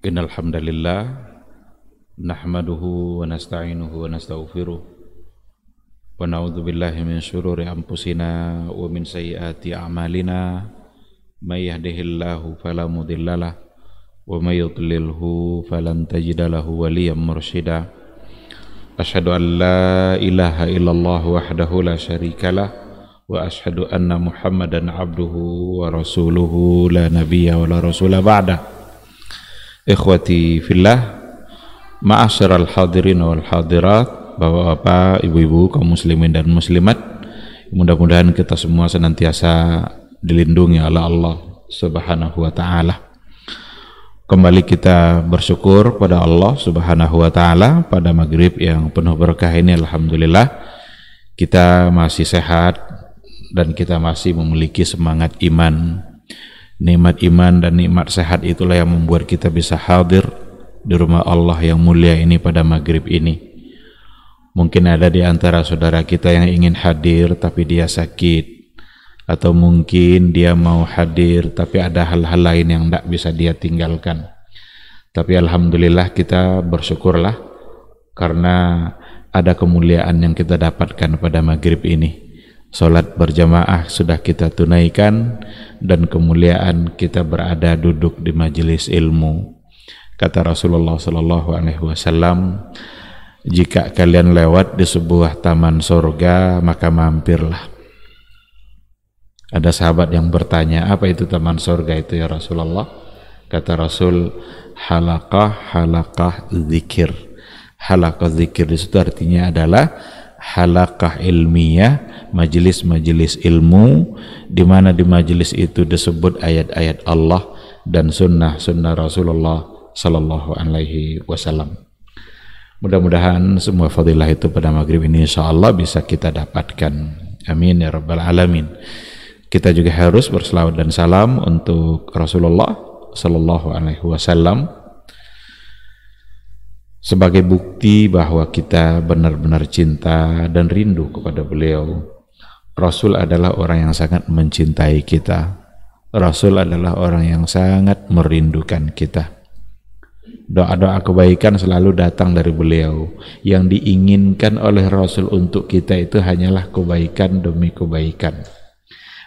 Innal hamdalillah nahmaduhu wa nasta'inuhu wa nastaghfiruh wa na'udzu billahi min syururi anfusina wa min sayyiati a'malina may yahdihillahu fala mudhillalah wa may yudlilhu falan tajida lahu waliyyan mursyida. Asyhadu an la ilaha illallah wahdahu la syarikalah wa asyhadu anna Muhammadan abduhu wa rasuluhu la nabiyya wa la rasula ba'da. Ikhwati fillah, ma'asyiral hadirin wal hadirat, bapak-bapak, ibu-ibu, kaum muslimin dan muslimat, mudah-mudahan kita semua senantiasa dilindungi oleh Allah Subhanahu wa taala. Kembali kita bersyukur pada Allah Subhanahu wa taala pada maghrib yang penuh berkah ini. Alhamdulillah kita masih sehat dan kita masih memiliki semangat iman. Nikmat iman dan nikmat sehat itulah yang membuat kita bisa hadir di rumah Allah yang mulia ini pada maghrib ini. Mungkin ada di antara saudara kita yang ingin hadir tapi dia sakit, atau mungkin dia mau hadir tapi ada hal-hal lain yang tidak bisa dia tinggalkan. Tapi alhamdulillah kita bersyukurlah karena ada kemuliaan yang kita dapatkan pada maghrib ini. Salat berjamaah sudah kita tunaikan dan kemuliaan kita berada duduk di majelis ilmu. Kata Rasulullah sallallahu alaihi wasallam, jika kalian lewat di sebuah taman surga maka mampirlah. Ada sahabat yang bertanya, apa itu taman surga itu ya Rasulullah? Kata Rasul, halaqah zikir. Halaqah zikir di situ artinya adalah halaqah ilmiah, majelis-majelis ilmu, di mana di majelis itu disebut ayat-ayat Allah dan sunnah-sunnah Rasulullah sallallahu alaihi wasallam. Mudah-mudahan semua fadilah itu pada maghrib ini insyaallah bisa kita dapatkan. Amin ya rabbal alamin. Kita juga harus berselawat dan salam untuk Rasulullah sallallahu alaihi wasallam sebagai bukti bahwa kita benar-benar cinta dan rindu kepada beliau. Rasul adalah orang yang sangat mencintai kita. Rasul adalah orang yang sangat merindukan kita. Doa-doa kebaikan selalu datang dari beliau. Yang diinginkan oleh Rasul untuk kita itu hanyalah kebaikan demi kebaikan.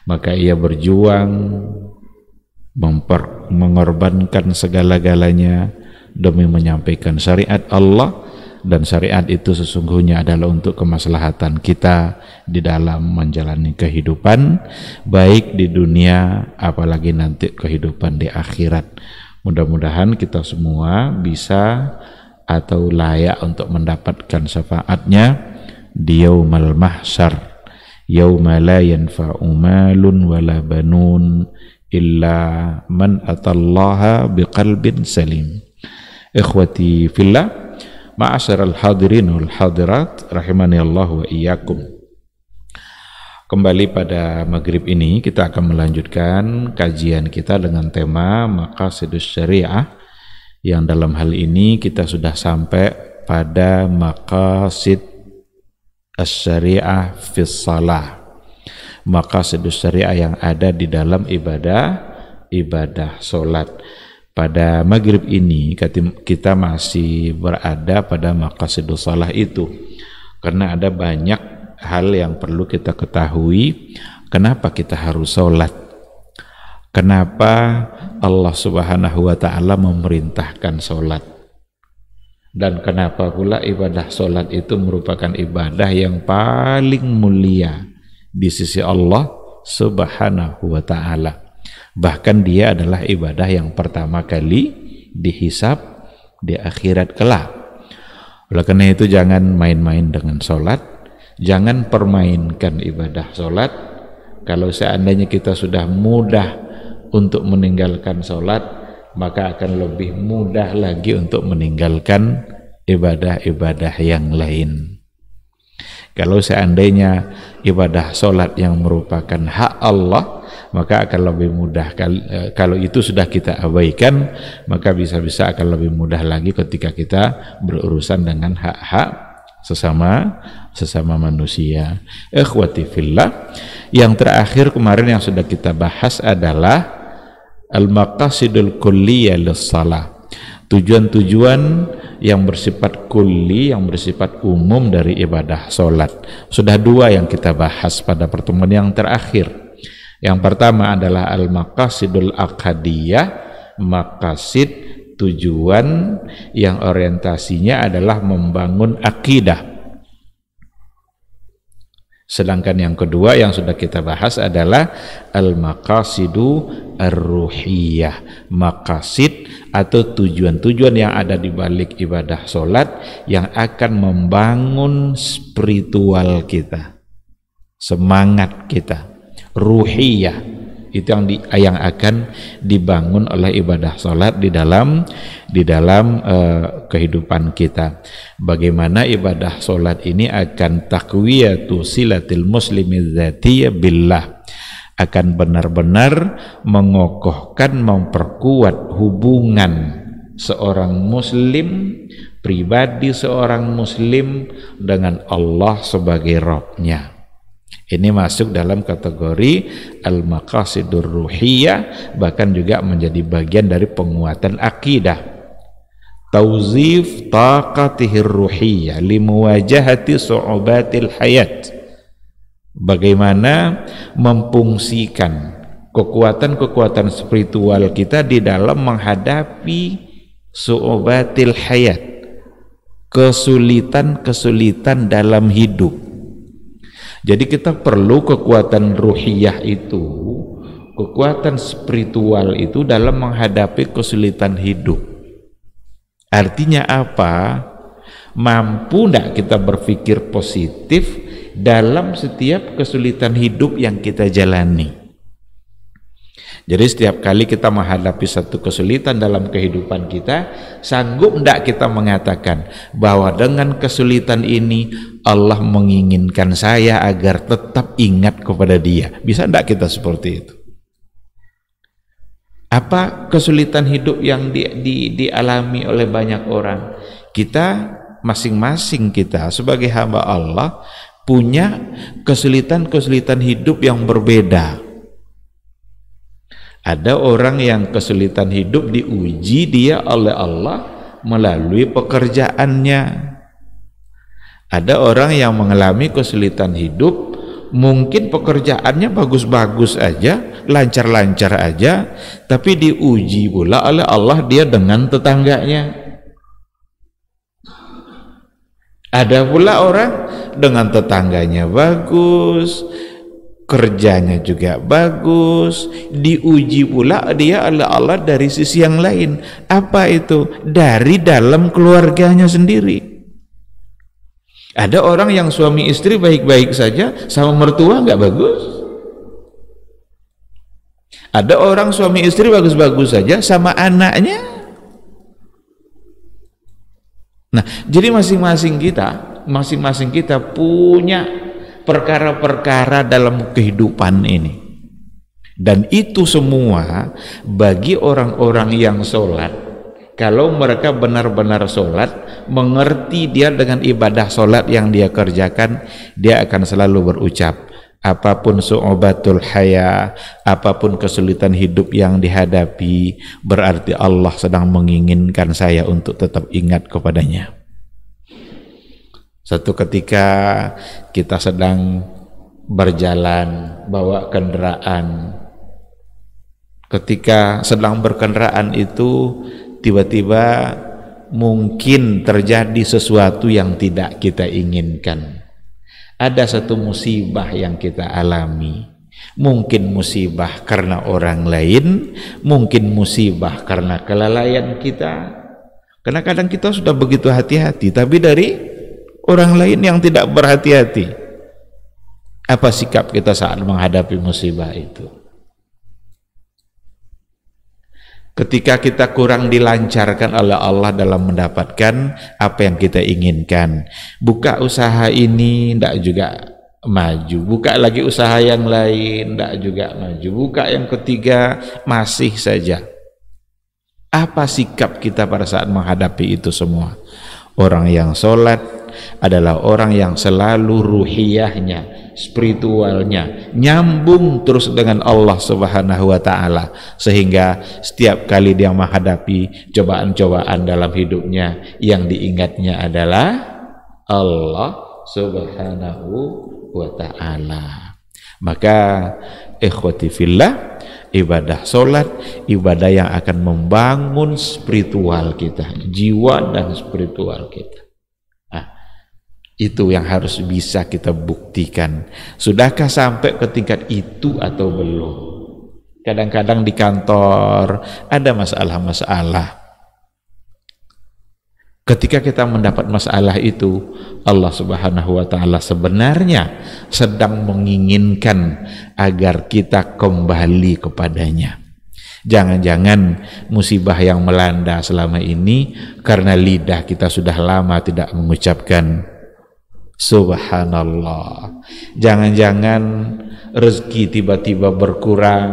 Maka ia berjuang mengorbankan segala-galanya demi menyampaikan syariat Allah, dan syariat itu sesungguhnya adalah untuk kemaslahatan kita di dalam menjalani kehidupan baik di dunia apalagi nanti kehidupan di akhirat. Mudah-mudahan kita semua bisa atau layak untuk mendapatkan syafaatnya di yaumal mahsyar, yauma la yanfa'u malun wala banun illa man atallaha biqalbin salim. Ikhwati fillah, ma'asyiral hadirin wal hadirat, rahimani Allah wa iyyakum. Kembali pada maghrib ini kita akan melanjutkan kajian kita dengan tema maqasidus syariah, yang dalam hal ini kita sudah sampai pada maqasid as-syariah fis shalah. Maqasidus syariah yang ada di dalam ibadah salat. Pada maghrib ini kita masih berada pada maqasidus shalah itu, karena ada banyak hal yang perlu kita ketahui. Kenapa kita harus sholat? Kenapa Allah Subhanahu wa ta'ala memerintahkan sholat? Dan kenapa pula ibadah sholat itu merupakan ibadah yang paling mulia di sisi Allah Subhanahu wa ta'ala. Bahkan dia adalah ibadah yang pertama kali dihisab di akhirat kelak. Oleh karena itu jangan main-main dengan sholat, jangan permainkan ibadah sholat. Kalau seandainya kita sudah mudah untuk meninggalkan sholat, maka akan lebih mudah lagi untuk meninggalkan ibadah-ibadah yang lain. Kalau seandainya ibadah sholat yang merupakan hak Allah, maka akan lebih mudah. Kalau itu sudah kita abaikan, maka bisa-bisa akan lebih mudah lagi ketika kita berurusan dengan hak-hak sesama manusia. Ikhwati fillah, yang terakhir kemarin yang sudah kita bahas adalah al-maqasidul kulliyah lis-shalah, tujuan-tujuan yang bersifat kulli, yang bersifat umum dari ibadah sholat. Sudah dua yang kita bahas pada pertemuan yang terakhir. Yang pertama adalah al-maqasidul aqadiyah, maqasid tujuan yang orientasinya adalah membangun akidah. Sedangkan yang kedua yang sudah kita bahas adalah al-maqasidu ar-ruhiyah, maqasid atau tujuan-tujuan yang ada di balik ibadah sholat yang akan membangun spiritual kita, semangat kita, ruhiyah. Itu yang akan dibangun oleh ibadah sholat di dalam kehidupan kita. Bagaimana ibadah sholat ini akan taqwiyatu silatil muslimi dzatiyya billah, akan benar-benar mengokohkan, memperkuat hubungan seorang muslim, pribadi seorang muslim dengan Allah sebagai Rabb-Nya. Ini masuk dalam kategori al-maqasidur ruhiyah, bahkan juga menjadi bagian dari penguatan akidah. Tauzif taqatihir ruhiyah limuwajahati su'ubatil hayat. Bagaimana memfungsikan kekuatan-kekuatan spiritual kita di dalam menghadapi su'ubatil hayat, kesulitan-kesulitan dalam hidup. Jadi kita perlu kekuatan ruhiyah itu, kekuatan spiritual itu dalam menghadapi kesulitan hidup. Artinya apa? Mampu tidak kita berpikir positif dalam setiap kesulitan hidup yang kita jalani? Jadi setiap kali kita menghadapi satu kesulitan dalam kehidupan kita, sanggup tidak kita mengatakan bahwa dengan kesulitan ini Allah menginginkan saya agar tetap ingat kepada Dia? Bisa tidak kita seperti itu? Apa kesulitan hidup yang dialami oleh banyak orang? Kita masing-masing kita sebagai hamba Allah punya kesulitan-kesulitan hidup yang berbeda. Ada orang yang kesulitan hidup diuji dia oleh Allah melalui pekerjaannya. Ada orang yang mengalami kesulitan hidup, mungkin pekerjaannya bagus-bagus aja, lancar-lancar aja, tapi diuji pula oleh Allah dia dengan tetangganya. Ada pula orang dengan tetangganya bagus, kerjanya juga bagus, diuji pula dia oleh Allah dari sisi yang lain. Apa itu? Dari dalam keluarganya sendiri. Ada orang yang suami istri baik-baik saja, sama mertua nggak bagus. Ada orang suami istri bagus-bagus saja, sama anaknya. Nah, jadi masing-masing kita punya perkara-perkara dalam kehidupan ini, dan itu semua bagi orang-orang yang sholat, kalau mereka benar-benar sholat, mengerti dia dengan ibadah sholat yang dia kerjakan, dia akan selalu berucap, apapun su'ubatul haya, apapun kesulitan hidup yang dihadapi, berarti Allah sedang menginginkan saya untuk tetap ingat kepadanya. Satu ketika kita sedang berjalan, bawa kendaraan, ketika sedang berkendaraan itu tiba-tiba mungkin terjadi sesuatu yang tidak kita inginkan. Ada satu musibah yang kita alami, mungkin musibah karena orang lain, mungkin musibah karena kelalaian kita, karena kadang kita sudah begitu hati-hati tapi dari orang lain yang tidak berhati-hati. Apa sikap kita saat menghadapi musibah itu? Ketika kita kurang dilancarkan oleh Allah dalam mendapatkan apa yang kita inginkan, buka usaha ini tidak juga maju, buka lagi usaha yang lain tidak juga maju, buka yang ketiga masih saja. Apa sikap kita pada saat menghadapi itu semua? Orang yang sholat adalah orang yang selalu ruhiyahnya, spiritualnya nyambung terus dengan Allah Subhanahu wa taala, sehingga setiap kali dia menghadapi cobaan-cobaan dalam hidupnya, yang diingatnya adalah Allah Subhanahu wa taala. Maka ikhwati fillah, ibadah solat, ibadah yang akan membangun spiritual kita, jiwa dan spiritual kita. Itu yang harus bisa kita buktikan. Sudahkah sampai ke tingkat itu atau belum? Kadang-kadang di kantor ada masalah-masalah. Ketika kita mendapat masalah itu, Allah Subhanahu wa taala sebenarnya sedang menginginkan agar kita kembali kepadanya. Jangan-jangan musibah yang melanda selama ini karena lidah kita sudah lama tidak mengucapkan subhanallah. Jangan-jangan rezeki tiba-tiba berkurang,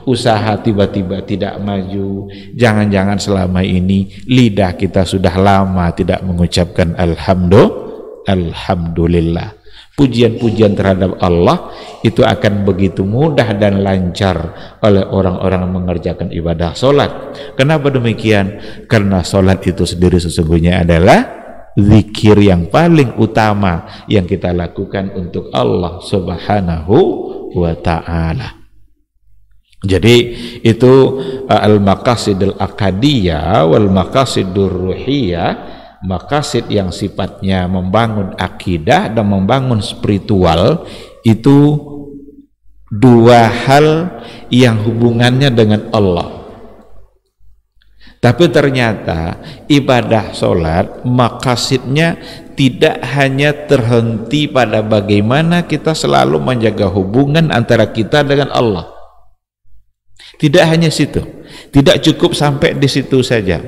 usaha tiba-tiba tidak maju. Jangan-jangan selama ini lidah kita sudah lama tidak mengucapkan alhamdulillah. Pujian-pujian terhadap Allah itu akan begitu mudah dan lancar oleh orang-orang yang mengerjakan ibadah solat. Kenapa demikian? Karena solat itu sendiri sesungguhnya adalah zikir yang paling utama yang kita lakukan untuk Allah Subhanahu wa ta'ala. Jadi itu al-maqasidul aqadiyah wal maqasidur ruhiyah, maqasid yang sifatnya membangun akidah dan membangun spiritual, itu dua hal yang hubungannya dengan Allah. Tapi ternyata ibadah solat maqasidnya tidak hanya terhenti pada bagaimana kita selalu menjaga hubungan antara kita dengan Allah. Tidak hanya situ, tidak cukup sampai di situ saja.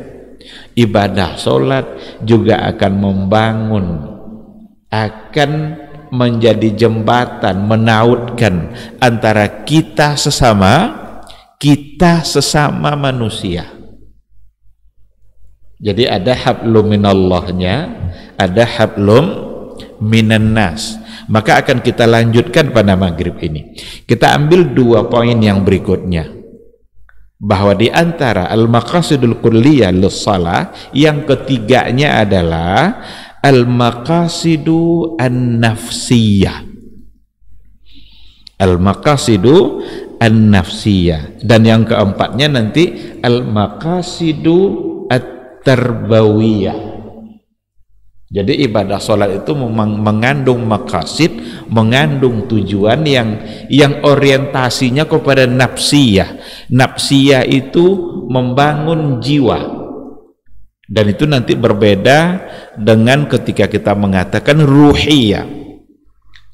Ibadah solat juga akan membangun, akan menjadi jembatan, menautkan antara kita sesama manusia. Jadi ada hablum minallahnya, ada hablum minan nas. Maka akan kita lanjutkan pada maghrib ini. Kita ambil dua poin yang berikutnya, bahwa di antara al-maqasidul kulliyah lis-shalah, yang ketiganya adalah al-maqasidu an-nafsiyah. Al-maqasidu an-nafsiyah, dan yang keempatnya nanti al-maqasidu at-tarbawiyah. Jadi ibadah sholat itu mengandung maqasid, mengandung tujuan yang orientasinya kepada nafsiyah. Nafsiyah itu membangun jiwa, dan itu nanti berbeda dengan ketika kita mengatakan ruhiyah.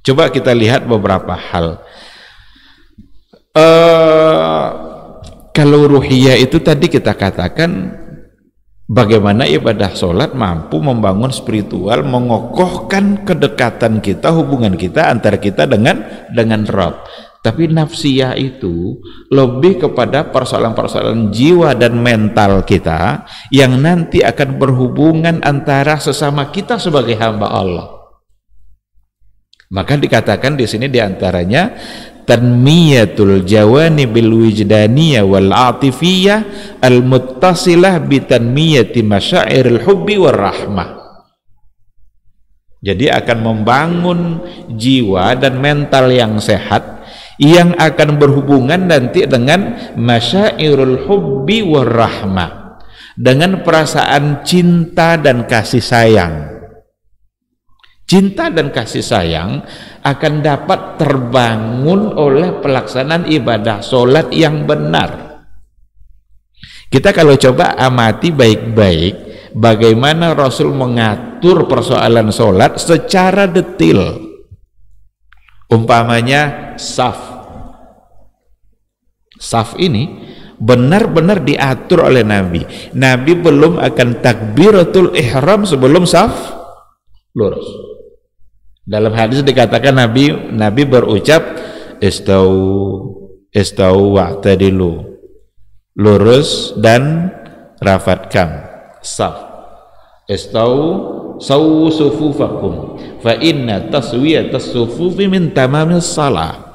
Coba kita lihat beberapa hal. Kalau ruhiyah itu tadi kita katakan bagaimana ibadah sholat mampu membangun spiritual, mengokohkan kedekatan kita, hubungan kita antara kita dengan Rabb. Tapi nafsiyah itu lebih kepada persoalan-persoalan jiwa dan mental kita yang nanti akan berhubungan antara sesama kita sebagai hamba Allah. Maka dikatakan di sini diantaranya tanmiyatul jawanibil wijdaniyah wal atifiyah al muttasilah bi tanmiyati masyairil hubbi war rahmah. Jadi akan membangun jiwa dan mental yang sehat yang akan berhubungan nanti dengan masyairul hubbi war rahmah, dengan perasaan cinta dan kasih sayang. Cinta dan kasih sayang akan dapat terbangun oleh pelaksanaan ibadah solat yang benar. Kita kalau coba amati baik-baik bagaimana Rasul mengatur persoalan solat secara detail. Umpamanya saf ini benar-benar diatur oleh Nabi. Nabi belum akan takbiratul ihram sebelum saf lurus. Dalam hadis dikatakan Nabi berucap istau wa'tadilu, lurus dan rafatkan saf. Istau sawu sufufakum fa inna taswiyatas sufufi min tamamis salah.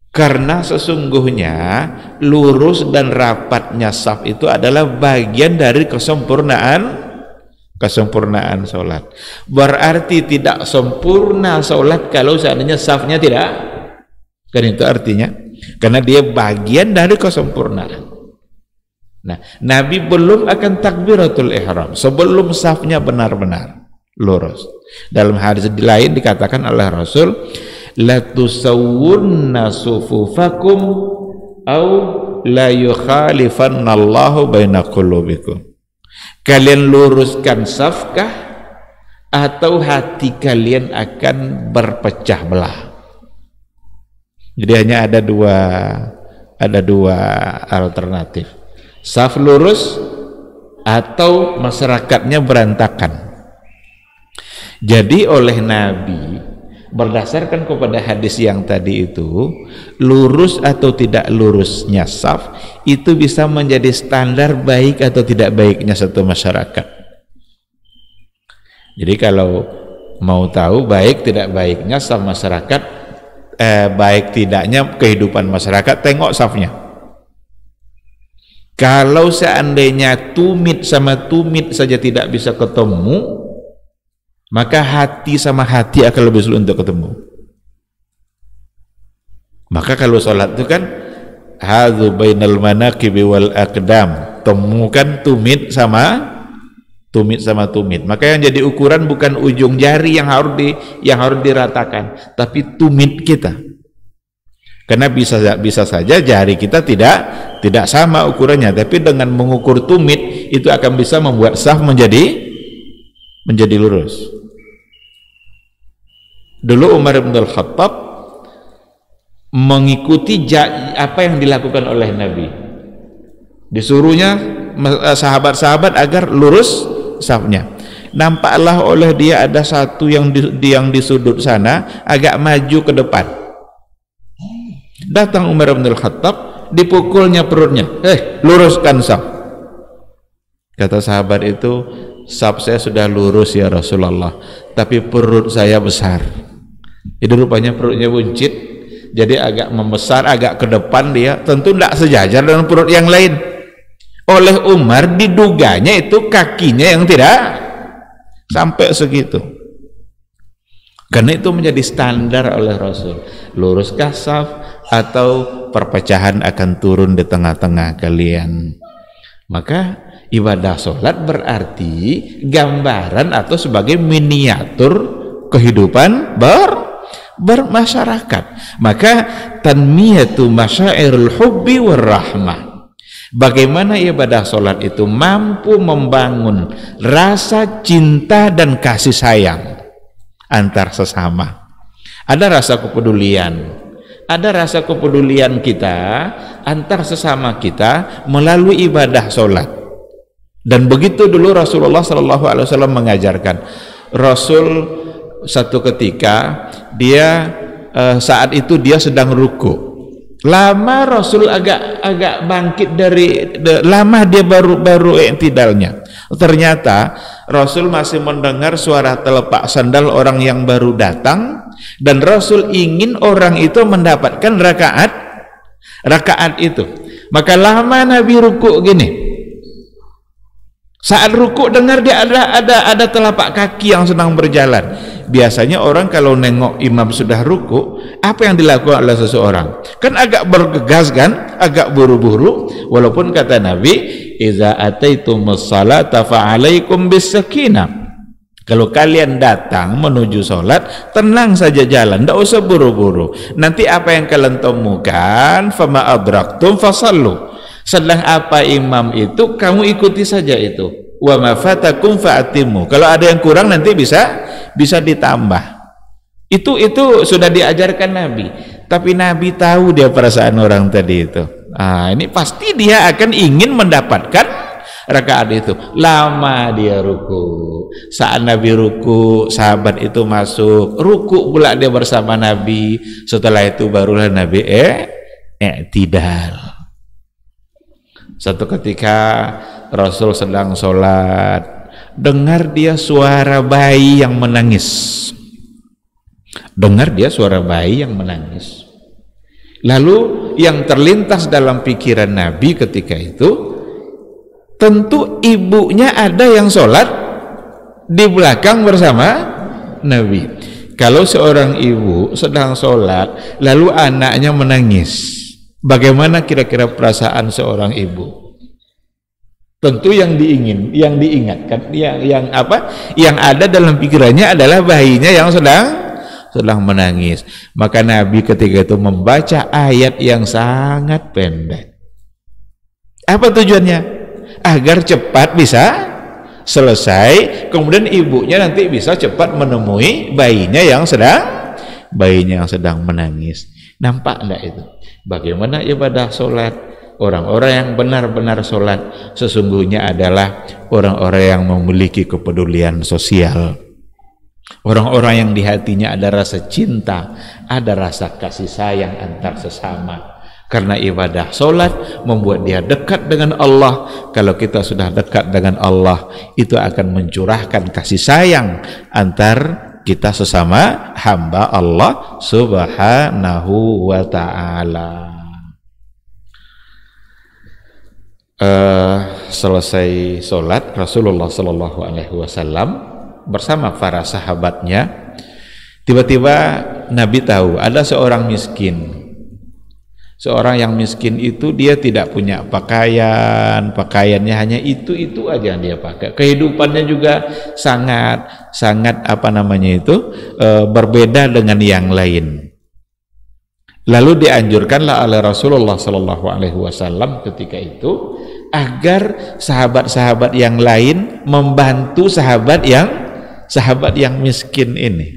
Karena sesungguhnya lurus dan rapatnya saf itu adalah bagian dari kesempurnaan sholat. Berarti tidak sempurna sholat kalau seandainya safnya tidak. Kan itu artinya, karena dia bagian dari kesempurnaan. Nah, Nabi belum akan takbiratul ihram sebelum safnya benar-benar lurus. Dalam hadis lain dikatakan oleh Rasul, la tusawwunna sufufakum au la yukhalifannallahu baina qulubikum. Kalian luruskan safkah atau hati kalian akan berpecah belah. Jadi hanya ada dua alternatif. Saf lurus atau masyarakatnya berantakan. Jadi oleh Nabi, berdasarkan kepada hadis yang tadi itu, lurus atau tidak lurusnya saf itu bisa menjadi standar baik atau tidak baiknya satu masyarakat. Jadi kalau mau tahu baik tidak baiknya saf masyarakat, baik tidaknya kehidupan masyarakat, tengok safnya. Kalau seandainya tumit sama tumit saja tidak bisa ketemu, maka hati sama hati akan lebih sulit untuk ketemu. Maka kalau sholat itu kan hadzu bainal manaqibi wal aqdam, temukan tumit sama tumit. Maka yang jadi ukuran bukan ujung jari yang harus diratakan, tapi tumit kita. Karena bisa saja jari kita tidak sama ukurannya, tapi dengan mengukur tumit itu akan bisa membuat saf menjadi lurus. Dulu Umar bin Al-Khattab mengikuti apa yang dilakukan oleh Nabi. Disuruhnya sahabat-sahabat agar lurus safnya. Nampaklah oleh dia ada satu yang di sudut sana agak maju ke depan. Datang Umar bin Al-Khattab, dipukulnya perutnya. Luruskan saf. Kata sahabat itu, saf saya sudah lurus ya Rasulullah, tapi perut saya besar. Jadi rupanya perutnya buncit, jadi agak membesar, agak ke depan dia, tentu tidak sejajar dengan perut yang lain. Oleh Umar diduganya itu kakinya yang tidak sampai segitu. Karena itu menjadi standar oleh Rasul. Luruskah saf atau perpecahan akan turun di tengah-tengah kalian. Maka ibadah sholat berarti gambaran atau sebagai miniatur kehidupan bermasyarakat. Maka tanmiyatu masyairul hubbi warahmah, bagaimana ibadah sholat itu mampu membangun rasa cinta dan kasih sayang antar sesama. Ada rasa kepedulian kita antar sesama kita melalui ibadah sholat. Dan begitu dulu Rasulullah SAW mengajarkan. Rasul satu ketika saat itu dia sedang ruku. Lama Rasul agak bangkit lama dia baru i'tidalnya. Ternyata Rasul masih mendengar suara telapak sandal orang yang baru datang, dan Rasul ingin orang itu mendapatkan rakaat itu. Maka lama Nabi ruku gini. Saat ruku dengar dia ada telapak kaki yang sedang berjalan. Biasanya orang kalau nengok imam sudah ruku, apa yang dilakukan oleh seseorang? Kan agak bergegas kan, agak buru-buru. Walaupun kata Nabi, "Iza ataitumus salata fa'alaikum bis-sakinah." Kalau kalian datang menuju sholat, tenang saja jalan, tidak usah buru-buru. Nanti apa yang kalian temukan, fama adraktum fasallu. Sedang apa imam itu, kamu ikuti saja itu. Wa ma fatakum fa'atimu. Kalau ada yang kurang nanti bisa ditambah. Itu sudah diajarkan Nabi. Tapi Nabi tahu dia perasaan orang tadi itu. Ini pasti dia akan ingin mendapatkan rakaat itu. Lama dia ruku. Saat Nabi ruku, sahabat itu masuk ruku pula dia bersama Nabi. Setelah itu barulah Nabi i'tidal. Satu ketika Rasul sedang sholat, dengar dia suara bayi yang menangis. Dengar dia suara bayi yang menangis. Lalu yang terlintas dalam pikiran Nabi ketika itu, tentu ibunya ada yang sholat di belakang bersama Nabi. Kalau seorang ibu sedang sholat lalu anaknya menangis, bagaimana kira-kira perasaan seorang ibu? Tentu yang diingatkan, yang ada dalam pikirannya adalah bayinya yang sedang menangis. Maka Nabi ketika itu membaca ayat yang sangat pendek. Apa tujuannya? Agar cepat bisa selesai, kemudian ibunya nanti bisa cepat menemui bayinya yang sedang menangis. Nampak enggak itu? Bagaimana ibadah sholat? Orang-orang yang benar-benar sholat sesungguhnya adalah orang-orang yang memiliki kepedulian sosial. Orang-orang yang di hatinya ada rasa cinta, ada rasa kasih sayang antar sesama. Karena ibadah sholat membuat dia dekat dengan Allah. Kalau kita sudah dekat dengan Allah, itu akan mencurahkan kasih sayang antar kita sesama hamba Allah subhanahu wa ta'ala. Selesai sholat, Rasulullah Sallallahu Alaihi Wasallam bersama para sahabatnya, tiba-tiba Nabi tahu ada seorang miskin. Seorang yang miskin itu dia tidak punya pakaian, pakaiannya hanya itu aja yang dia pakai. Kehidupannya juga sangat berbeda dengan yang lain. Lalu dianjurkanlah oleh Rasulullah Sallallahu Alaihi Wasallam ketika itu agar sahabat-sahabat yang lain membantu sahabat yang miskin ini.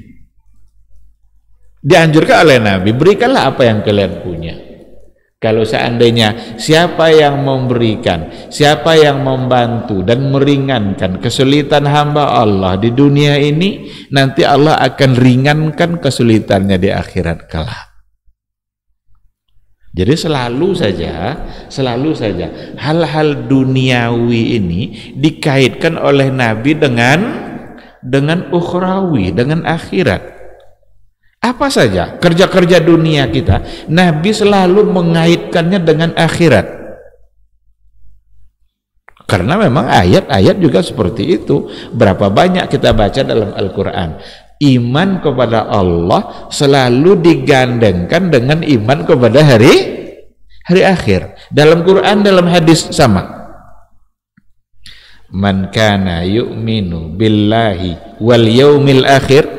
Dianjurkan oleh Nabi, berikanlah apa yang kalian punya. Kalau seandainya siapa yang memberikan, siapa yang membantu dan meringankan kesulitan hamba Allah di dunia ini, nanti Allah akan ringankan kesulitannya di akhirat kelak. Jadi selalu saja hal-hal duniawi ini dikaitkan oleh Nabi dengan ukhrawi, dengan akhirat. Apa saja kerja-kerja dunia kita, Nabi selalu mengaitkannya dengan akhirat. Karena memang ayat-ayat juga seperti itu. Berapa banyak kita baca dalam Al-Quran, iman kepada Allah selalu digandengkan dengan iman kepada hari akhir. Dalam Quran, dalam hadis sama. Man kana yu'minu billahi wal yaumil akhir,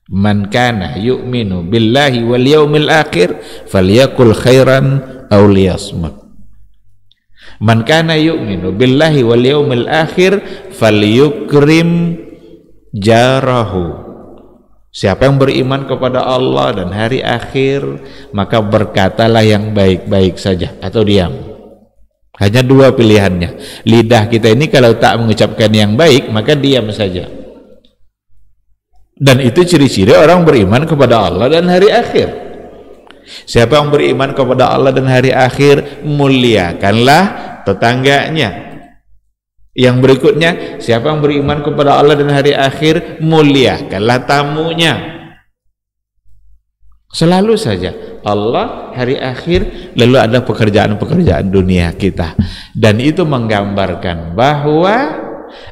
man kana yu'minu billahi wal yaumil akhir falyakul khairan aw liyasmut. Man kana yu'minu billahi wal yaumil akhir falyukrim jarahu. Siapa yang beriman kepada Allah dan hari akhir, maka berkatalah yang baik-baik saja atau diam. Hanya dua pilihannya. Lidah kita ini kalau tak mengucapkan yang baik, maka diam saja. Dan itu ciri-ciri orang beriman kepada Allah dan hari akhir. Siapa yang beriman kepada Allah dan hari akhir, muliakanlah tetangganya. Yang berikutnya, siapa yang beriman kepada Allah dan hari akhir, muliakanlah tamunya. Selalu saja Allah, hari akhir, lalu ada pekerjaan-pekerjaan dunia kita. Dan itu menggambarkan bahwa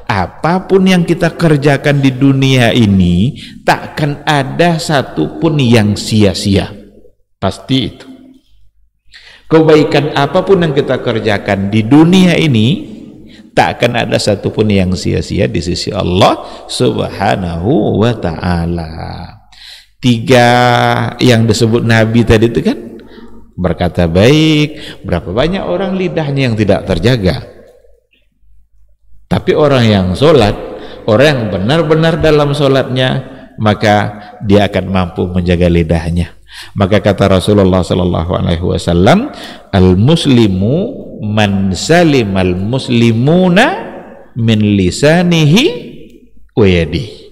apapun yang kita kerjakan di dunia ini takkan ada satupun yang sia-sia. Pasti itu. Kebaikan apapun yang kita kerjakan di dunia ini tak akan ada satupun yang sia-sia di sisi Allah subhanahu wa ta'ala. Tiga yang disebut Nabi tadi itu kan berkata baik. Berapa banyak orang lidahnya yang tidak terjaga. Tapi orang yang sholat, orang yang benar-benar dalam sholatnya, maka dia akan mampu menjaga lidahnya. Maka kata Rasulullah Sallallahu Alaihi Wasallam, al-muslimu man salimal muslimuna min lisanihi wa yadihi.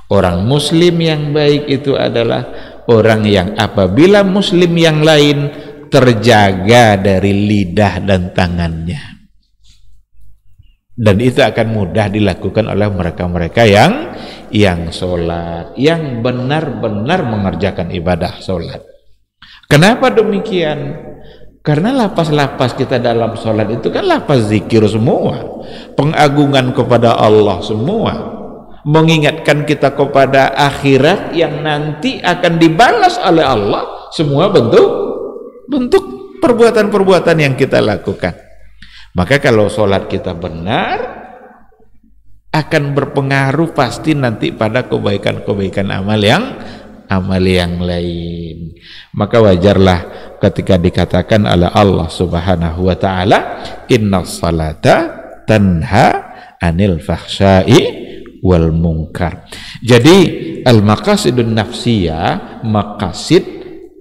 Orang muslim yang baik itu adalah orang yang apabila muslim yang lain terjaga dari lidah dan tangannya. Dan itu akan mudah dilakukan oleh mereka-mereka yang sholat, yang benar-benar mengerjakan ibadah sholat. Kenapa demikian? Karena lapas-lapas kita dalam sholat itu kan lapas zikir semua, pengagungan kepada Allah semua, mengingatkan kita kepada akhirat yang nanti akan dibalas oleh Allah, semua bentuk perbuatan-perbuatan yang kita lakukan. Maka kalau sholat kita benar, akan berpengaruh pasti nanti pada kebaikan-kebaikan amal yang lain. Maka wajarlah ketika dikatakan oleh Allah Subhanahu wa taala, innas salata tanha anil fahsya'i wal munkar. Jadi al-maqasidun nafsiyah, maqasid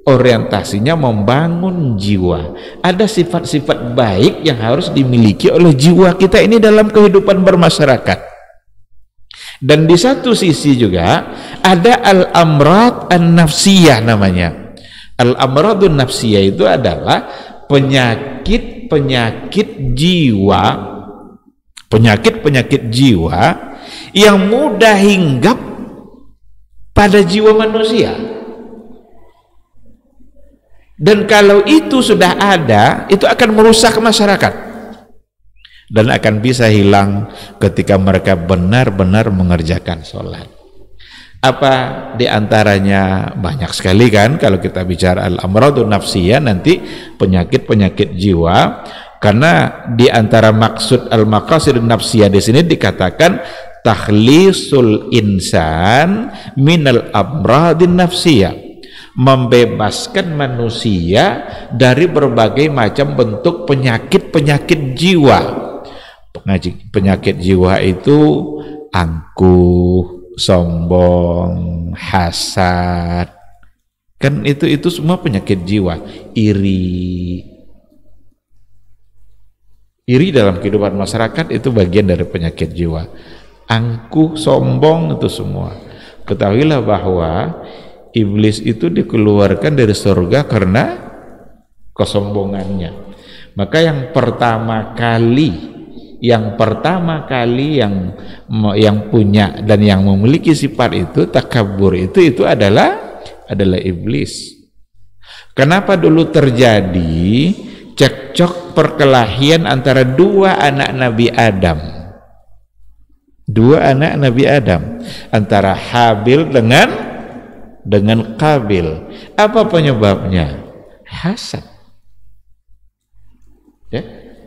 orientasinya membangun jiwa. Ada sifat-sifat baik yang harus dimiliki oleh jiwa kita ini dalam kehidupan bermasyarakat. Dan di satu sisi juga ada al-amrad an-nafsiyah namanya. Al-amradun nafsiyah itu adalah penyakit-penyakit jiwa, penyakit-penyakit jiwa yang mudah hinggap pada jiwa manusia. Dan kalau itu sudah ada, itu akan merusak masyarakat dan akan bisa hilang ketika mereka benar-benar mengerjakan sholat. Apa diantaranya? Banyak sekali kan kalau kita bicara al-amradun nafsiyah, nanti penyakit-penyakit jiwa. Karena diantara maksud al-maqasidun nafsiyah di sini dikatakan takhlisul insan minal amradin nafsiyah, membebaskan manusia dari berbagai macam bentuk penyakit-penyakit jiwa. Penyakit jiwa itu angkuh, sombong, hasad, kan itu semua penyakit jiwa. Iri dalam kehidupan masyarakat itu bagian dari penyakit jiwa. Angkuh, sombong, itu semua. Ketahuilah bahwa iblis itu dikeluarkan dari surga karena kesombongannya. Maka yang pertama kali yang punya dan yang memiliki sifat itu takabur itu adalah iblis. Kenapa dulu terjadi cekcok perkelahian antara dua anak Nabi Adam? Antara Habil dengan Qabil. Apa penyebabnya? Hasad. Ya.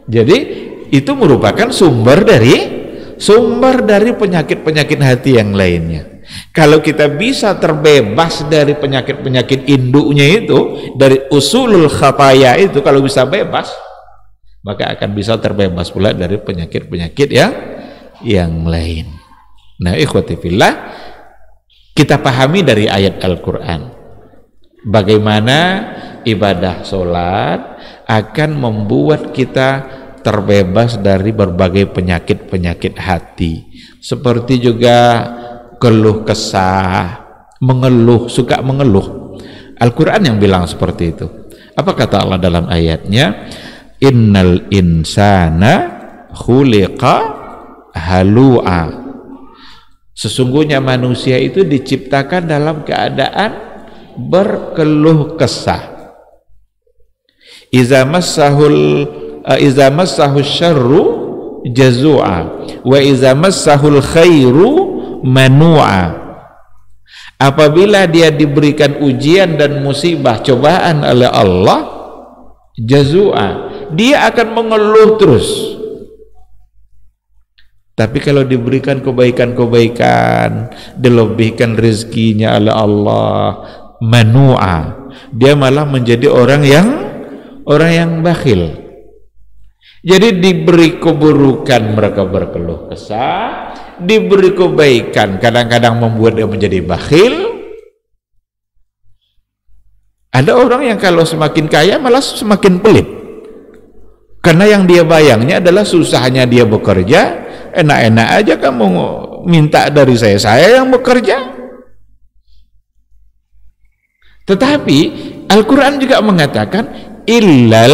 Jadi itu merupakan sumber dari penyakit-penyakit hati yang lainnya. Kalau kita bisa terbebas dari penyakit-penyakit induknya itu, dari usulul khataya itu, kalau bisa bebas, maka akan bisa terbebas pula dari penyakit-penyakit yang lain. Nah, ikhwati fillah, kita pahami dari ayat Al-Quran bagaimana ibadah sholat akan membuat kita terbebas dari berbagai penyakit-penyakit hati, seperti juga keluh kesah, suka mengeluh. Al-Quran yang bilang seperti itu. Apa kata Allah dalam ayatnya? Innal insana khuliqa halu'a. Sesungguhnya manusia itu diciptakan dalam keadaan berkeluh kesah. Iza massahu syarru jazu'a wa iza massahul khairu manu'a. Apabila dia diberikan ujian dan musibah, cobaan oleh Allah, jazu'a, dia akan mengeluh terus. Tapi kalau diberikan kebaikan-kebaikan, dilebihkan rezekinya oleh Allah, manu'a, dia malah menjadi orang yang bakhil. Jadi diberi keburukan mereka berkeluh kesah, diberi kebaikan kadang-kadang membuat dia menjadi bakhil. Ada orang yang kalau semakin kaya malah semakin pelit, karena yang dia bayangnya adalah susahnya dia bekerja. Enak-enak aja kamu minta dari saya yang bekerja. Tetapi Al-Quran juga mengatakan illal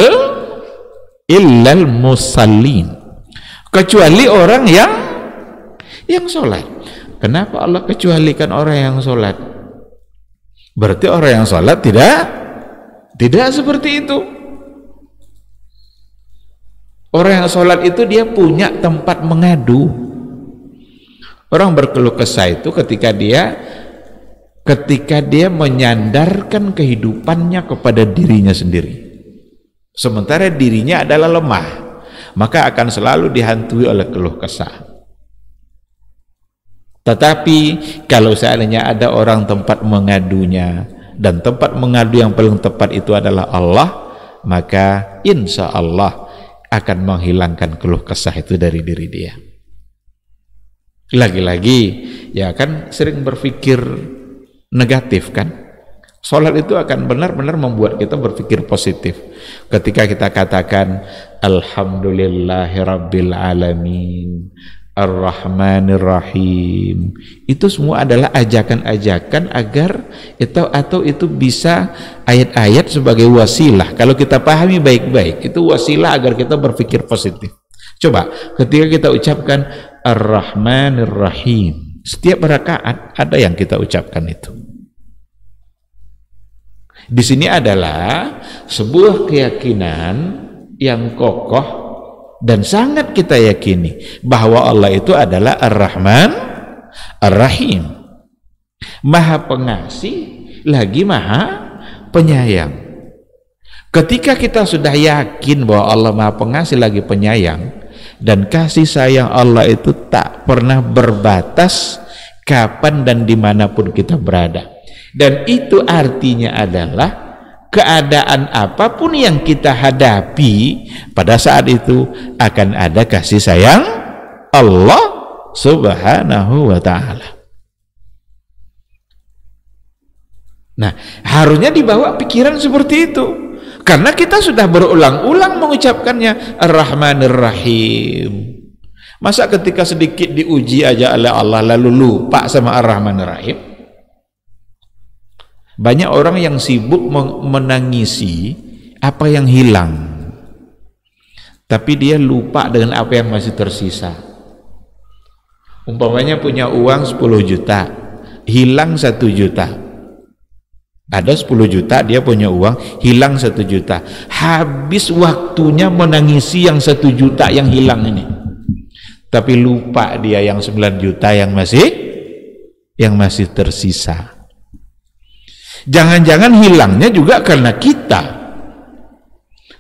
musallin, kecuali orang yang sholat. Kenapa Allah kecualikan orang yang sholat? Berarti orang yang sholat tidak seperti itu. Orang yang sholat itu dia punya tempat mengadu. Orang berkeluh kesah itu ketika dia menyandarkan kehidupannya kepada dirinya sendiri, sementara dirinya adalah lemah, maka akan selalu dihantui oleh keluh kesah. Tetapi kalau seandainya ada orang tempat mengadunya, dan tempat mengadu yang paling tepat itu adalah Allah, maka insya Allah akan menghilangkan keluh kesah itu dari diri dia. Lagi-lagi ya kan sering berpikir negatif kan. Salat itu akan benar-benar membuat kita berpikir positif. Ketika kita katakan Alhamdulillahirabbil alamin Ar-Rahmanir Rahim, itu semua adalah ajakan-ajakan agar itu bisa ayat-ayat sebagai wasilah. Kalau kita pahami baik-baik, itu wasilah agar kita berpikir positif. Coba ketika kita ucapkan Ar-Rahmanir Rahim, setiap rakaat ada yang kita ucapkan itu. Di sini adalah sebuah keyakinan yang kokoh dan sangat kita yakini bahwa Allah itu adalah Ar-Rahman Ar-Rahim, Maha Pengasih lagi Maha Penyayang. Ketika kita sudah yakin bahwa Allah Maha Pengasih lagi Penyayang, dan kasih sayang Allah itu tak pernah berbatas kapan dan dimanapun kita berada, dan itu artinya adalah keadaan apapun yang kita hadapi pada saat itu akan ada kasih sayang Allah Subhanahu wa ta'ala. Nah, harusnya dibawa pikiran seperti itu, karena kita sudah berulang-ulang mengucapkannya Ar-Rahmanir Rahim. Masa ketika sedikit diuji aja oleh Allah lalu lupa sama Ar-Rahmanir Rahim? Banyak orang yang sibuk menangisi apa yang hilang, tapi dia lupa dengan apa yang masih tersisa. Umpamanya punya uang 10 juta, hilang 1 juta. Ada 10 juta, dia punya uang, hilang 1 juta. Habis waktunya menangisi yang 1 juta yang hilang ini, tapi lupa dia yang 9 juta yang masih tersisa. Jangan-jangan hilangnya juga karena kita.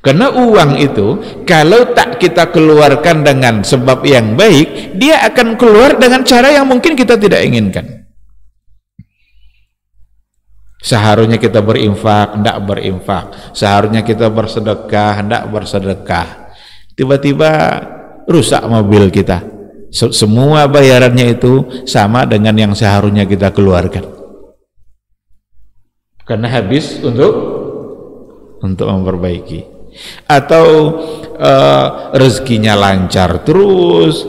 Karena uang itu kalau tak kita keluarkan dengan sebab yang baik, dia akan keluar dengan cara yang mungkin kita tidak inginkan. Seharusnya kita berinfak, hendak berinfak. Seharusnya kita bersedekah, hendak bersedekah. Tiba-tiba rusak mobil kita. Semua bayarannya itu sama dengan yang seharusnya kita keluarkan. Karena habis untuk memperbaiki. Atau rezekinya lancar terus,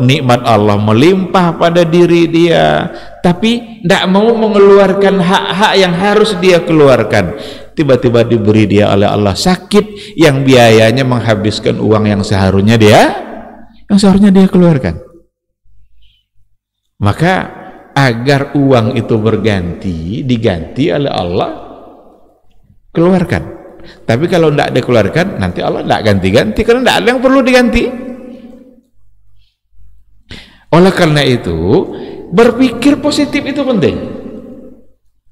nikmat Allah melimpah pada diri dia, tapi tidak mau mengeluarkan hak-hak yang harus dia keluarkan. Tiba-tiba diberi dia oleh Allah sakit yang biayanya menghabiskan uang yang seharusnya dia keluarkan. Maka agar uang itu diganti oleh Allah, keluarkan. Tapi kalau tidak dikeluarkan, nanti Allah tidak ganti-ganti, karena tidak ada yang perlu diganti. Oleh karena itu, berpikir positif itu penting.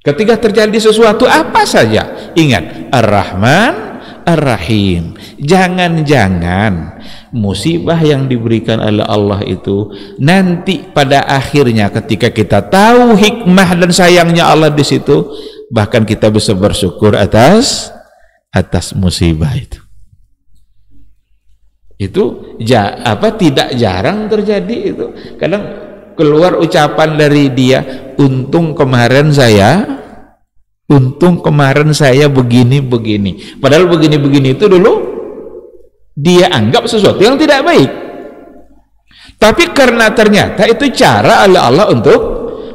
Ketika terjadi sesuatu apa saja, ingat Ar-Rahman Ar-Rahim. Jangan-jangan musibah yang diberikan oleh Allah itu nanti pada akhirnya ketika kita tahu hikmah dan sayangnya Allah di situ, bahkan kita bisa bersyukur atas musibah itu. Itu tidak jarang terjadi itu. Kadang keluar ucapan dari dia, untung kemarin saya begini-begini. Padahal begini-begini itu dulu dia anggap sesuatu yang tidak baik. Tapi karena ternyata itu cara Allah untuk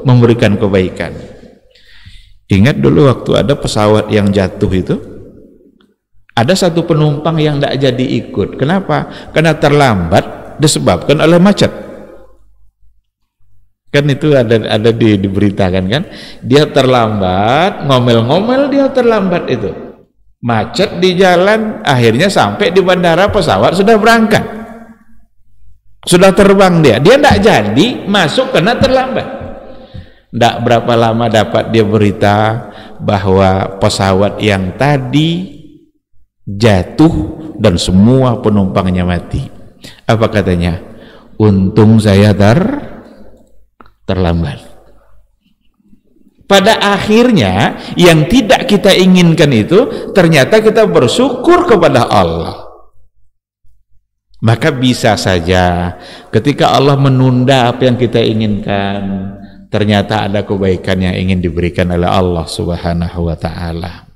memberikan kebaikan. Ingat dulu waktu ada pesawat yang jatuh itu, Ada satu penumpang yang tidak jadi ikut. Kenapa? Karena terlambat disebabkan oleh macet. Kan itu ada diberitakan kan, dia terlambat, ngomel-ngomel dia terlambat itu. Macet di jalan, akhirnya sampai di bandara pesawat sudah berangkat. Sudah terbang dia tidak jadi masuk karena terlambat. Tidak berapa lama dapat dia berita bahwa pesawat yang tadi jatuh dan semua penumpangnya mati. Apa katanya? Untung saya terlambat. Pada akhirnya yang tidak kita inginkan itu ternyata kita bersyukur kepada Allah. Maka bisa saja ketika Allah menunda apa yang kita inginkan, ternyata ada kebaikan yang ingin diberikan oleh Allah Subhanahu wa ta'ala.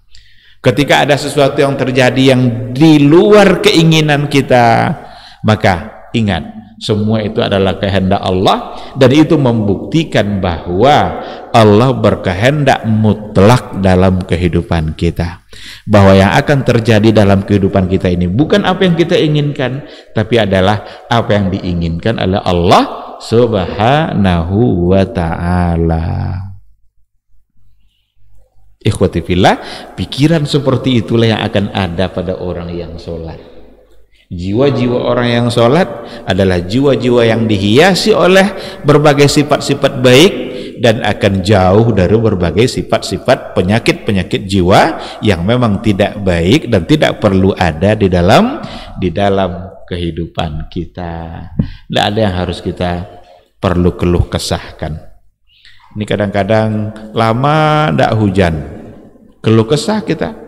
Ketika ada sesuatu yang terjadi yang di luar keinginan kita, maka ingat, semua itu adalah kehendak Allah, dan itu membuktikan bahwa Allah berkehendak mutlak dalam kehidupan kita. Bahwa yang akan terjadi dalam kehidupan kita ini bukan apa yang kita inginkan, tapi adalah apa yang diinginkan oleh Allah Subhanahu wa ta'ala. Ikhwati fillah, pikiran seperti itulah yang akan ada pada orang yang sholat. Jiwa-jiwa orang yang sholat adalah jiwa-jiwa yang dihiasi oleh berbagai sifat-sifat baik dan akan jauh dari berbagai sifat-sifat penyakit-penyakit jiwa yang memang tidak baik dan tidak perlu ada di dalam kehidupan kita. Tidak ada yang harus kita perlu keluh kesahkan. Ini kadang-kadang lama ndak hujan, keluh kesah kita.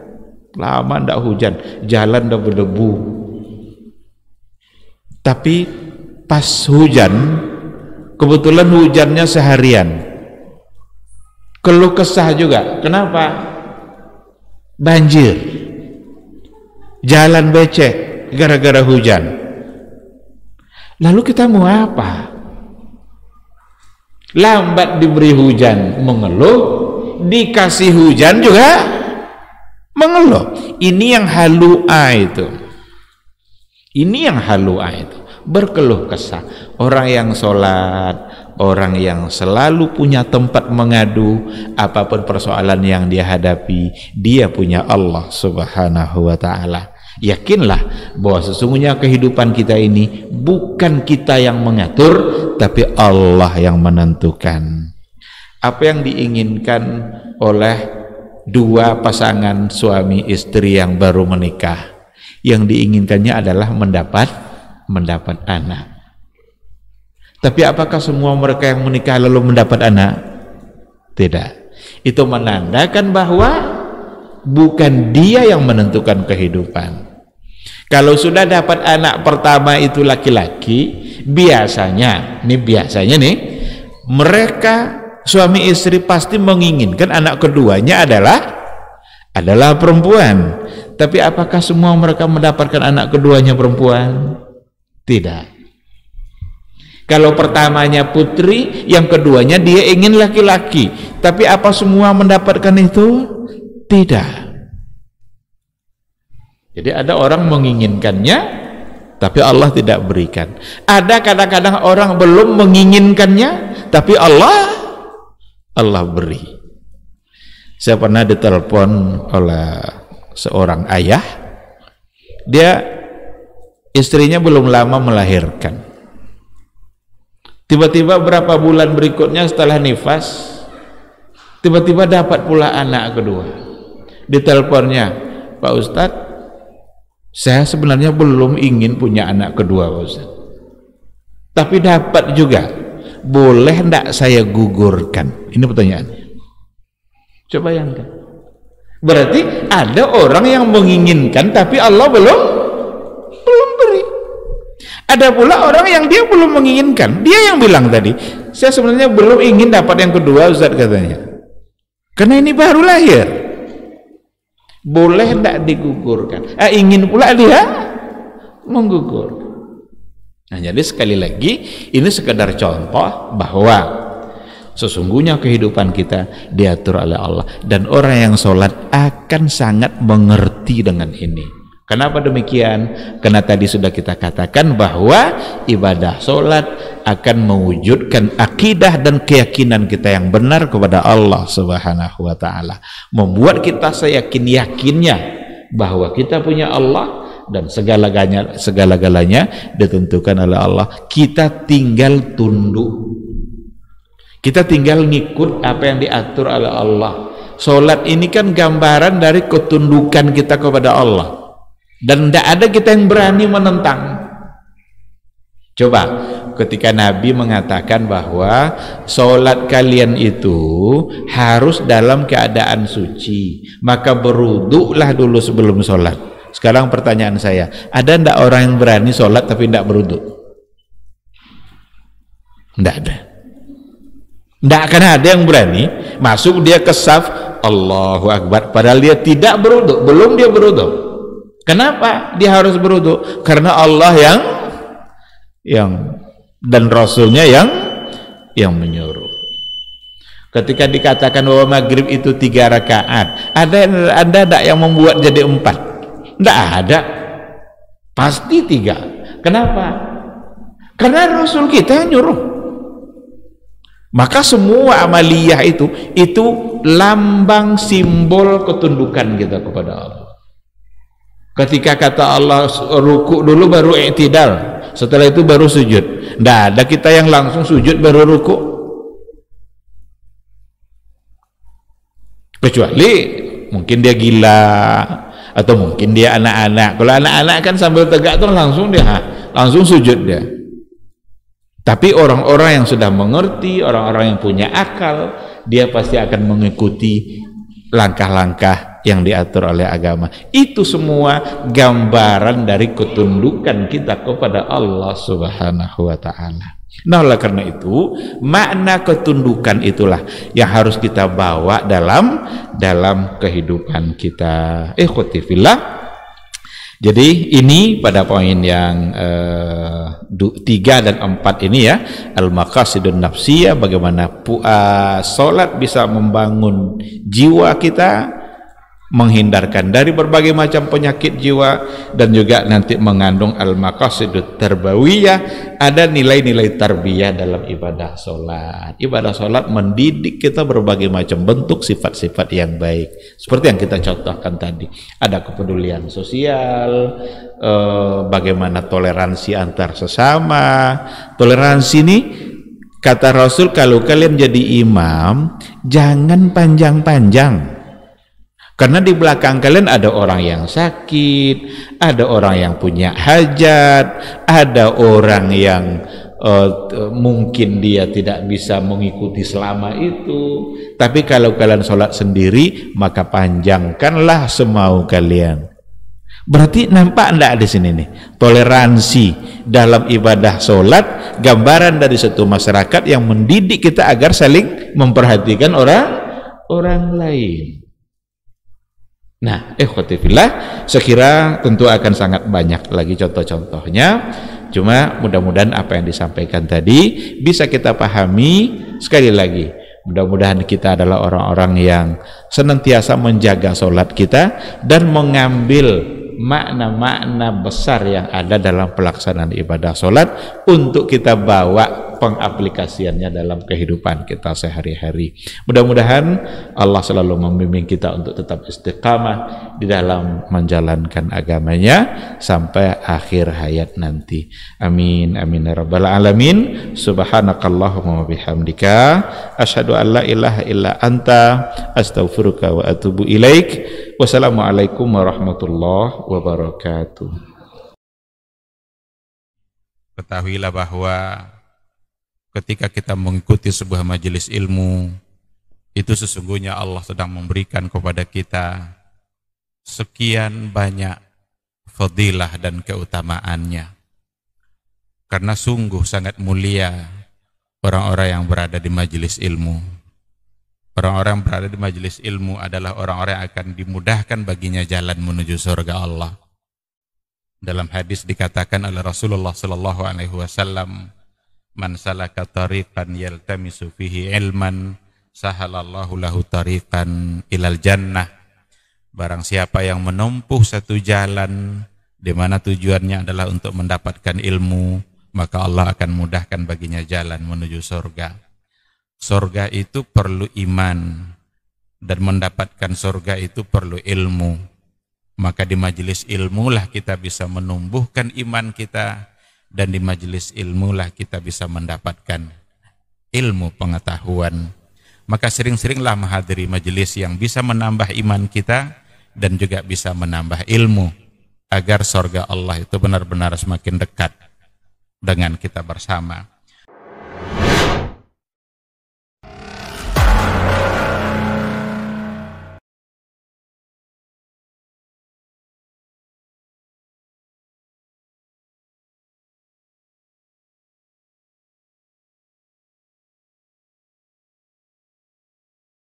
Lama ndak hujan, jalan udah berdebu. Tapi pas hujan, kebetulan hujannya seharian, keluh kesah juga. Kenapa? Banjir, jalan becek gara-gara hujan. Lalu kita mau apa? Lambat diberi hujan mengeluh, dikasih hujan juga mengeluh. Ini yang halua itu. Ini yang halua itu, berkeluh kesah. Orang yang sholat, orang yang selalu punya tempat mengadu apapun persoalan yang dia hadapi, dia punya Allah Subhanahu wa ta'ala. Yakinlah bahwa sesungguhnya kehidupan kita ini bukan kita yang mengatur, tapi Allah yang menentukan. Apa yang diinginkan oleh dua pasangan suami istri yang baru menikah, yang diinginkannya adalah mendapat anak. Tapi apakah semua mereka yang menikah lalu mendapat anak? Tidak. Itu menandakan bahwa bukan dia yang menentukan kehidupan. Kalau sudah dapat anak pertama itu laki-laki, biasanya mereka suami istri pasti menginginkan anak keduanya adalah perempuan. Tapi apakah semua mereka mendapatkan anak keduanya perempuan? Tidak. Kalau pertamanya putri, yang keduanya dia ingin laki-laki. Tapi apa semua mendapatkan itu? Tidak. Jadi ada orang menginginkannya, tapi Allah tidak berikan. Ada kadang-kadang orang belum menginginkannya, tapi Allah beri. Saya pernah ditelepon oleh seorang ayah, dia istrinya belum lama melahirkan. Tiba-tiba berapa bulan berikutnya setelah nifas, tiba-tiba dapat pula anak kedua. Diteleponnya, Pak Ustadz, saya sebenarnya belum ingin punya anak kedua, Pak Ustadz, tapi dapat juga. Boleh enggak saya gugurkan? Ini pertanyaannya. Coba bayangkan. Berarti ada orang yang menginginkan tapi Allah belum beri. Ada pula orang yang dia belum menginginkan. Dia yang bilang tadi, saya sebenarnya belum ingin dapat yang kedua, Ustaz, katanya. Karena ini baru lahir. Boleh tidak digugurkan? Ingin pula dia menggugur. Nah, jadi sekali lagi ini sekedar contoh bahwa sesungguhnya kehidupan kita diatur oleh Allah, dan orang yang sholat akan sangat mengerti dengan ini. Kenapa demikian? Karena tadi sudah kita katakan bahwa ibadah solat akan mewujudkan akidah dan keyakinan kita yang benar kepada Allah Subhanahu wa ta'ala, membuat kita seyakin-yakinnya bahwa kita punya Allah dan segala-galanya ditentukan oleh Allah. Kita tinggal tunduk, kita tinggal ngikut apa yang diatur oleh Allah. Solat ini kan gambaran dari ketundukan kita kepada Allah, dan tidak ada kita yang berani menentang. Coba ketika Nabi mengatakan bahwa solat kalian itu harus dalam keadaan suci, maka berwuduklah dulu sebelum solat. Sekarang pertanyaan saya, ada tidak orang yang berani solat tapi tidak berwuduk? Tidak ada. Tidak akan ada yang berani masuk dia ke saf Allahu Akbar padahal dia tidak berwuduk, belum dia berwuduk. Kenapa dia harus berwuduk? Karena Allah yang dan Rasulnya yang menyuruh. Ketika dikatakan bahwa maghrib itu 3 rakaat, ada yang membuat jadi 4? Tidak ada, pasti 3. Kenapa? Karena Rasul kita yang nyuruh. Maka semua amaliyah itu lambang simbol ketundukan kita kepada Allah. Ketika kata Allah ruku dulu baru i'tidal, setelah itu baru sujud. Tidak ada kita yang langsung sujud baru ruku, kecuali mungkin dia gila atau mungkin dia anak-anak. Kalau anak-anak kan sambil tegak tuh langsung sujud dia. Tapi orang-orang yang sudah mengerti, orang-orang yang punya akal, dia pasti akan mengikuti langkah-langkah yang diatur oleh agama. Itu semua gambaran dari ketundukan kita kepada Allah Subhanahu wa ta'ala. Nah, oleh karena itu makna ketundukan itulah yang harus kita bawa dalam kehidupan kita. Ikhwati fillah. Jadi ini pada poin yang 3 dan 4 ini ya, al-maqasidun nafsiyah, bagaimana salat bisa membangun jiwa kita, menghindarkan dari berbagai macam penyakit jiwa, dan juga nanti mengandung al-maqasidut tarbawiyah, ada nilai-nilai tarbiyah dalam ibadah solat. Ibadah solat mendidik kita berbagai macam bentuk sifat-sifat yang baik, seperti yang kita contohkan tadi. Ada kepedulian sosial, bagaimana toleransi antar sesama. Toleransi ini kata Rasul, kalau kalian jadi imam jangan panjang-panjang, karena di belakang kalian ada orang yang sakit, ada orang yang punya hajat, ada orang yang mungkin dia tidak bisa mengikuti selama itu. Tapi kalau kalian sholat sendiri, maka panjangkanlah semau kalian. Berarti nampak enggak di sini nih toleransi dalam ibadah sholat, gambaran dari satu masyarakat yang mendidik kita agar saling memperhatikan orang lain. Nah, ikhwati fillah, sekira tentu akan sangat banyak lagi contoh-contohnya. Cuma mudah-mudahan apa yang disampaikan tadi bisa kita pahami. Sekali lagi, mudah-mudahan kita adalah orang-orang yang senantiasa menjaga solat kita dan mengambil makna-makna besar yang ada dalam pelaksanaan ibadah solat untuk kita bawa pengaplikasiannya dalam kehidupan kita sehari-hari. Mudah-mudahan Allah selalu membimbing kita untuk tetap istiqamah di dalam menjalankan agamanya sampai akhir hayat nanti. Amin amin ya rabbal alamin. Subhanakallahumma wa bihamdika asyhadu an la ilaha illa anta astaghfiruka wa atubu ilaik. Wassalamualaikum warahmatullahi wabarakatuh. Ketahuilah bahwa ketika kita mengikuti sebuah majelis ilmu, itu sesungguhnya Allah sedang memberikan kepada kita sekian banyak fadilah dan keutamaannya. Karena sungguh sangat mulia orang-orang yang berada di majelis ilmu. Orang-orang yang berada di majelis ilmu adalah orang-orang yang akan dimudahkan baginya jalan menuju surga Allah. Dalam hadis dikatakan oleh Rasulullah sallallahu alaihi wasallam, man salaka tariqan yaltamisu fihi ilman sahalallahu lahu tariqan ilal jannah. Barang siapa yang menempuh satu jalan di mana tujuannya adalah untuk mendapatkan ilmu, maka Allah akan mudahkan baginya jalan menuju surga. Surga itu perlu iman, dan mendapatkan surga itu perlu ilmu. Maka di majelis ilmu lah kita bisa menumbuhkan iman kita, dan di majelis ilmu lah kita bisa mendapatkan ilmu pengetahuan. Maka sering-seringlah menghadiri majelis yang bisa menambah iman kita dan juga bisa menambah ilmu, agar surga Allah itu benar-benar semakin dekat dengan kita bersama.